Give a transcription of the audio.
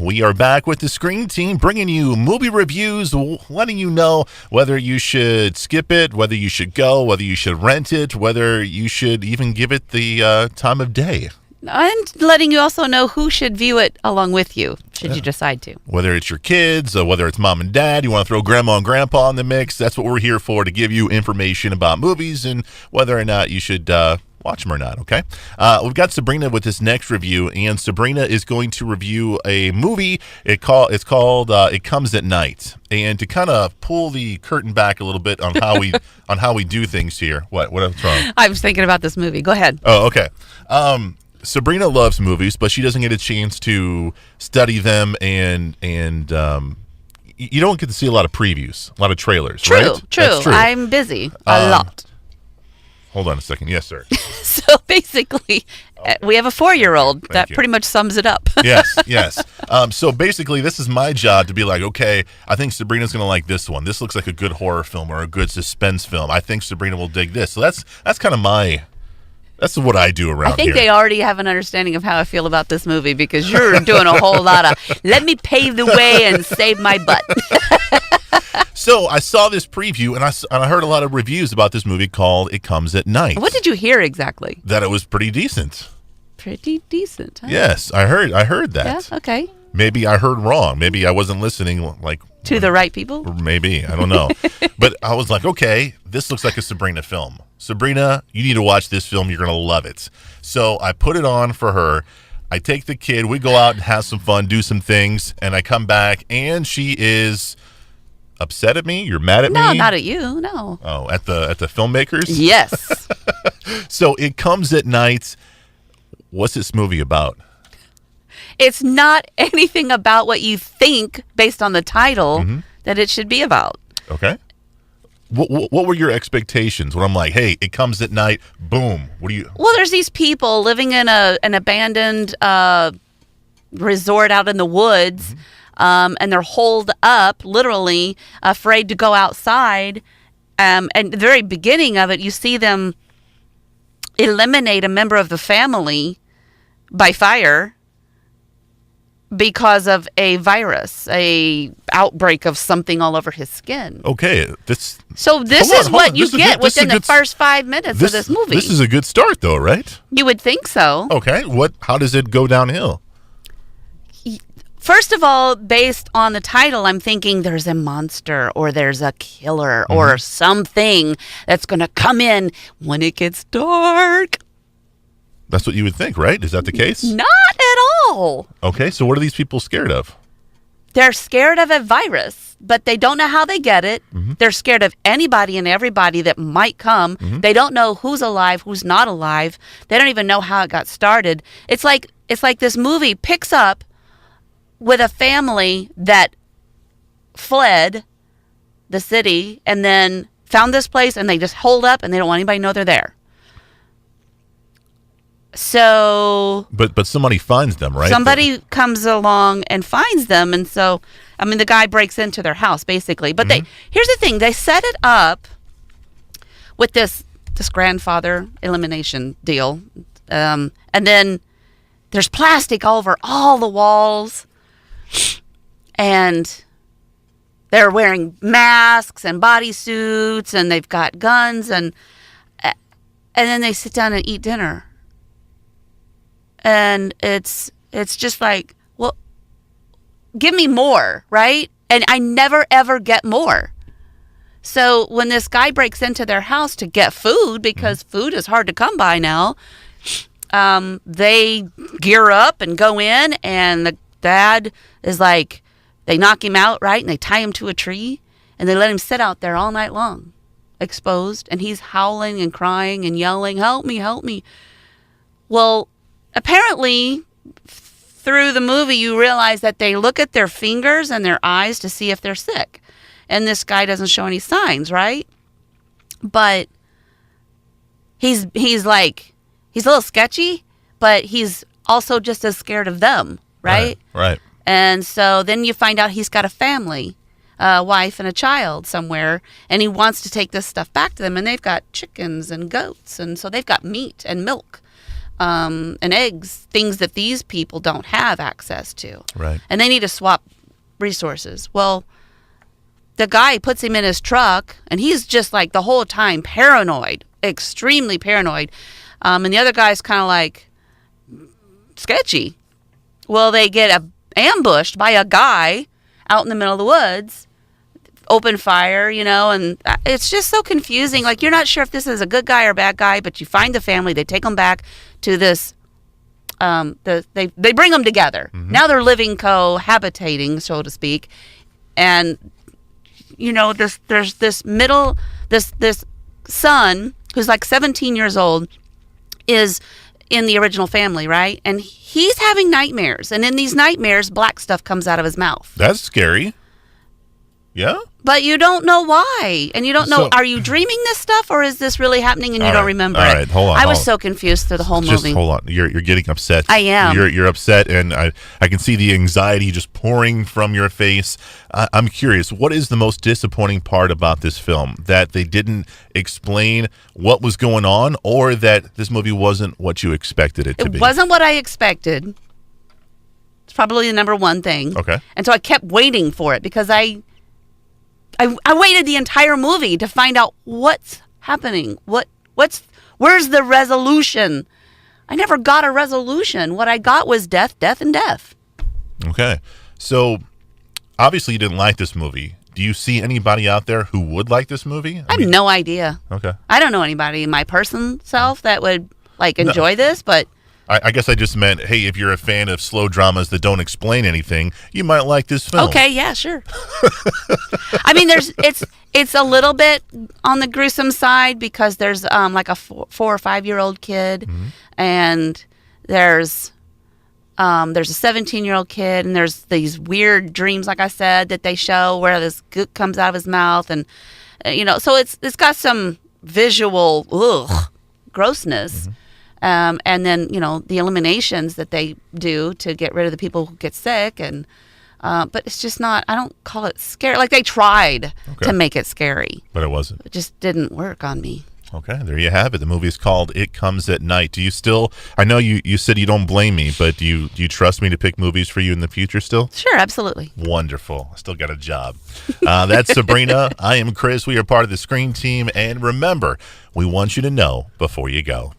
We are back with the Screen Team, bringing you movie reviews, letting you know whether you should skip it, whether you should go, whether you should rent it, whether you should even give it the time of day. And letting you also know who should view it along with you, should you decide to. Whether it's your kids, or whether it's mom and dad, you want to throw grandma and grandpa in the mix, that's what we're here for, to give you information about movies and whether or not you should watch them or not, okay? We've got Sabrina with this next review, and Sabrina is going to review a movie. It's called It Comes at Night. And to kind of pull the curtain back a little bit on how we do things here. What's wrong? I was thinking about this movie. Go ahead. Oh, okay. Sabrina loves movies, but she doesn't get a chance to study them, and you don't get to see a lot of previews, a lot of trailers, right? True. That's true. I'm busy a lot. Hold on a second. Yes, sir. So basically, we have a 4-year-old. That pretty much sums it up. Yes. So basically, this is my job to be like, okay, I think Sabrina's going to like this one. This looks like a good horror film or a good suspense film. I think Sabrina will dig this. So that's kind of that's what I do around here. I think they already have an understanding of how I feel about this movie because you're doing a whole lot of, let me pave the way and save my butt. So I saw this preview, and I heard a lot of reviews about this movie called It Comes at Night. What did you hear exactly? That it was pretty decent. Pretty decent, huh? Yes, I heard that. Yeah, okay. Maybe I heard wrong. Maybe I wasn't listening to the right people? Maybe. I don't know. But I was like, okay, this looks like a Sabrina film. Sabrina, you need to watch this film. You're going to love it. So I put it on for her. I take the kid. We go out and have some fun, do some things, and I come back, and she is upset at me? You're mad at me? No, not at you. No. Oh, at the filmmakers? Yes. So It Comes at Night. What's this movie about? It's not anything about what you think based on the title that it should be about. Okay. What were your expectations when I'm like, hey, it comes at night, boom? What do you? Well, there's these people living in an abandoned resort out in the woods. And they're holed up, literally, afraid to go outside. And at the very beginning of it, you see them eliminate a member of the family by fire because of a virus, a outbreak of something all over his skin. Okay. This is what you get within the first 5 minutes of this movie. This is a good start, though, right? You would think so. Okay. How does it go downhill? First of all, based on the title, I'm thinking there's a monster or there's a killer or something that's going to come in when it gets dark. That's what you would think, right? Is that the case? Not at all. Okay, so what are these people scared of? They're scared of a virus, but they don't know how they get it. They're scared of anybody and everybody that might come. They don't know who's alive, who's not alive. They don't even know how it got started. It's like this movie picks up with a family that fled the city and then found this place, and they just hold up and they don't want anybody to know they're there. So, but somebody finds them, right? Somebody comes along and finds them, and so the guy breaks into their house basically. But here's the thing: they set it up with this grandfather elimination deal, and then there's plastic all over all the walls. And they're wearing masks and bodysuits, and they've got guns, and then they sit down and eat dinner. And it's just like, well, give me more, right? And I never ever get more. So when this guy breaks into their house to get food, because food is hard to come by now, they gear up and go in, and the dad is like, they knock him out, right? And they tie him to a tree, and they let him sit out there all night long, exposed. And he's howling and crying and yelling, help me, help me. Well, apparently, through the movie, you realize that they look at their fingers and their eyes to see if they're sick. And this guy doesn't show any signs, right? But he's a little sketchy, but he's also just as scared of them, right? Right. And so then you find out he's got a family, a wife and a child somewhere, and he wants to take this stuff back to them, and they've got chickens and goats, and so they've got meat and milk. and eggs, things that these people don't have access to. Right. And they need to swap resources. Well, the guy puts him in his truck, and he's just like the whole time paranoid, extremely paranoid. And the other guy's kind of like sketchy. Well, they get ambushed by a guy out in the middle of the woods, open fire, and it's just so confusing. Like, you're not sure if this is a good guy or a bad guy, but you find the family, they take them back to this, they bring them together. Mm-hmm. Now they're living cohabitating, so to speak. And, there's this son who's like 17 years old is in the original family, right? And he's having nightmares. And in these nightmares, black stuff comes out of his mouth. That's scary. Yeah? But you don't know why. And you don't know, are you dreaming this stuff or is this really happening and you don't remember it? All right, hold on. I was so confused through the whole movie. Just hold on. You're getting upset. I am. You're upset, and I can see the anxiety just pouring from your face. I'm curious, what is the most disappointing part about this film? That they didn't explain what was going on, or that this movie wasn't what you expected it to be? It wasn't what I expected. It's probably the number one thing. Okay. And so I kept waiting for it because I waited the entire movie to find out what's happening. Where's the resolution? I never got a resolution. What I got was death, death, and death. Okay. So, obviously you didn't like this movie. Do you see anybody out there who would like this movie? I have no idea. Okay. I don't know anybody in my person self that would enjoy this, but I guess I just meant, hey, if you're a fan of slow dramas that don't explain anything, you might like this film. Okay, yeah, sure. I mean, it's a little bit on the gruesome side because there's like a 4 or 5 year old kid, mm-hmm. and there's a 17-year-old kid, and there's these weird dreams, like I said, that they show where this gook comes out of his mouth, and so it's got some visual grossness. Mm-hmm. And then, the eliminations that they do to get rid of the people who get sick. But it's just not, I don't call it scary. Like, they tried to make it scary. But it wasn't. It just didn't work on me. Okay, there you have it. The movie is called It Comes at Night. Do you still, I know you said you don't blame me, but do you trust me to pick movies for you in the future still? Sure, absolutely. Wonderful. I still got a job. That's Sabrina. I am Chris. We are part of the Screen Team. And remember, we want you to know before you go.